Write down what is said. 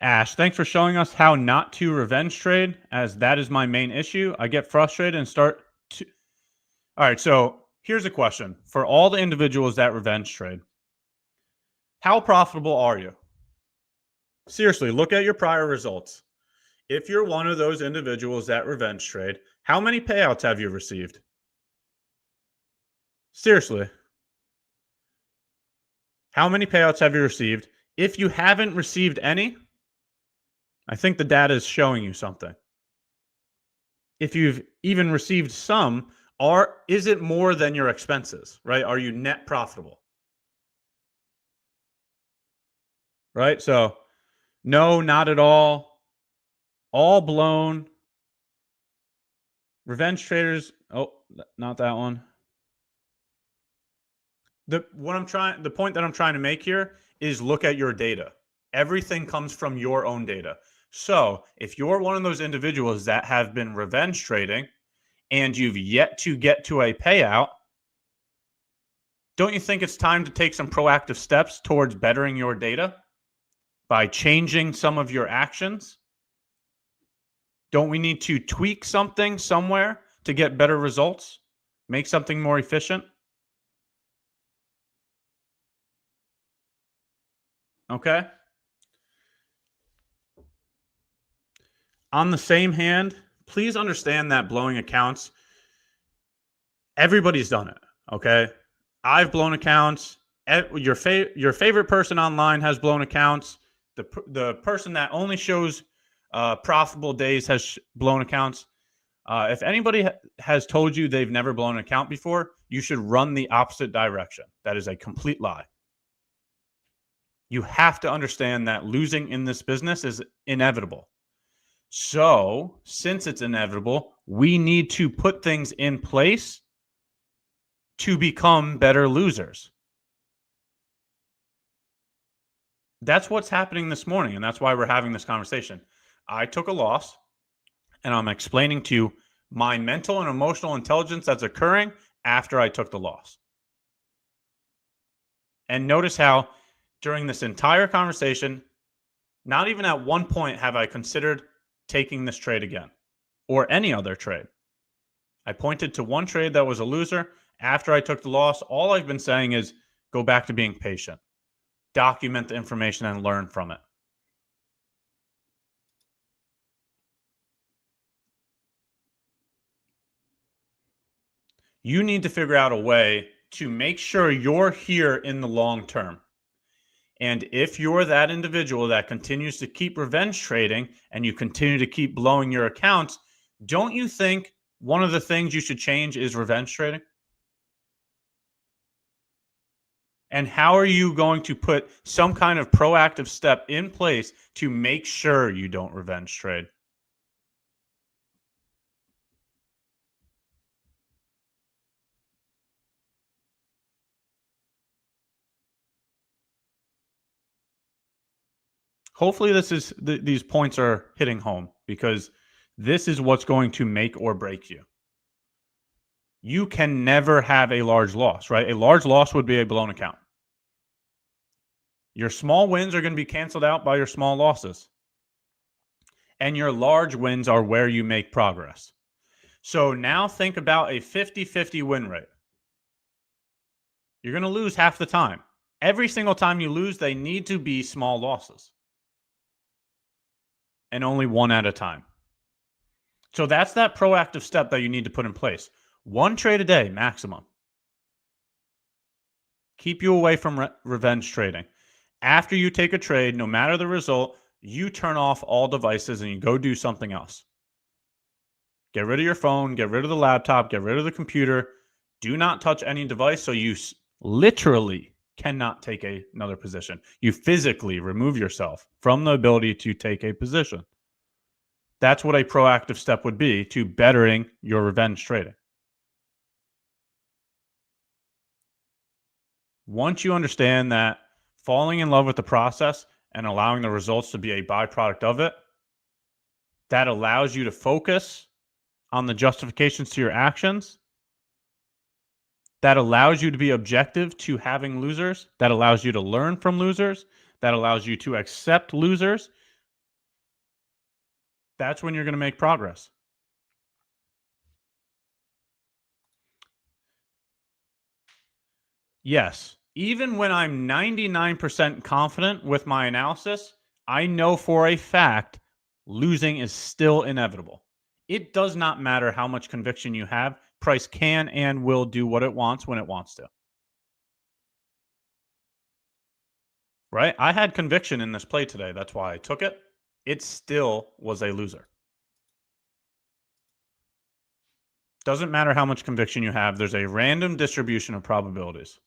Ash, thanks for showing us how not to revenge trade, as that is my main issue. I get frustrated and start to. All right, so here's a question for all the individuals that revenge trade. How profitable are you? Seriously, look at your prior results. If you're one of those individuals that revenge trade, how many payouts have you received? Seriously, how many payouts have you received? If you haven't received any, I think the data is showing you something. If you've even received some, is it more than your expenses, right? Are you net profitable? Right? So, no, not at all. All blown. Revenge traders. Oh, not that one. The point that I'm trying to make here is look at your data. Everything comes from your own data. So, if you're one of those individuals that have been revenge trading and you've yet to get to a payout, don't you think it's time to take some proactive steps towards bettering your data by changing some of your actions? Don't we need to tweak something somewhere to get better results? Make something more efficient? Okay. On the same hand, please understand that blowing accounts, everybody's done it. Okay. I've blown accounts. Your favorite person online has blown accounts. The person that only shows profitable days has blown accounts. If anybody has told you they've never blown an account before, you should run the opposite direction. That is a complete lie. You have to understand that losing in this business is inevitable. So, since it's inevitable, we need to put things in place to become better losers. That's what's happening this morning, and that's why we're having this conversation. I took a loss, and I'm explaining to you my mental and emotional intelligence that's occurring after I took the loss. And notice how during this entire conversation, not even at one point have I considered taking this trade again or any other trade. I pointed to one trade that was a loser. After I took the loss, all I've been saying is go back to being patient, document the information, and learn from it. You need to figure out a way to make sure you're here in the long term. And if you're that individual that continues to keep revenge trading and you continue to keep blowing your accounts, don't you think one of the things you should change is revenge trading? And how are you going to put some kind of proactive step in place to make sure you don't revenge trade? Hopefully these points are hitting home, because this is what's going to make or break you. You can never have a large loss, right? A large loss would be a blown account. Your small wins are going to be canceled out by your small losses. And your large wins are where you make progress. So now think about a 50-50 win rate. You're going to lose half the time. Every single time you lose, they need to be small losses. And only one at a time. So that's that proactive step that you need to put in place. One trade a day, maximum. Keep you away from revenge trading. After you take a trade, no matter the result, you turn off all devices and you go do something else. Get rid of your phone, get rid of the laptop, get rid of the computer. Do not touch any device, so you literally cannot take another position. You physically remove yourself from the ability to take a position. That's what a proactive step would be to bettering your revenge trading. Once you understand that falling in love with the process and allowing the results to be a byproduct of it, that allows you to focus on the justifications to your actions. That allows you to be objective to having losers. That allows you to learn from losers. That allows you to accept losers. That's when you're going to make progress. Yes. Even when I'm 99% confident with my analysis, I know for a fact losing is still inevitable. It does not matter how much conviction you have. Price can and will do what it wants when it wants to. Right? I had conviction in this play today. That's why I took it. It still was a loser. Doesn't matter how much conviction you have. There's a random distribution of probabilities.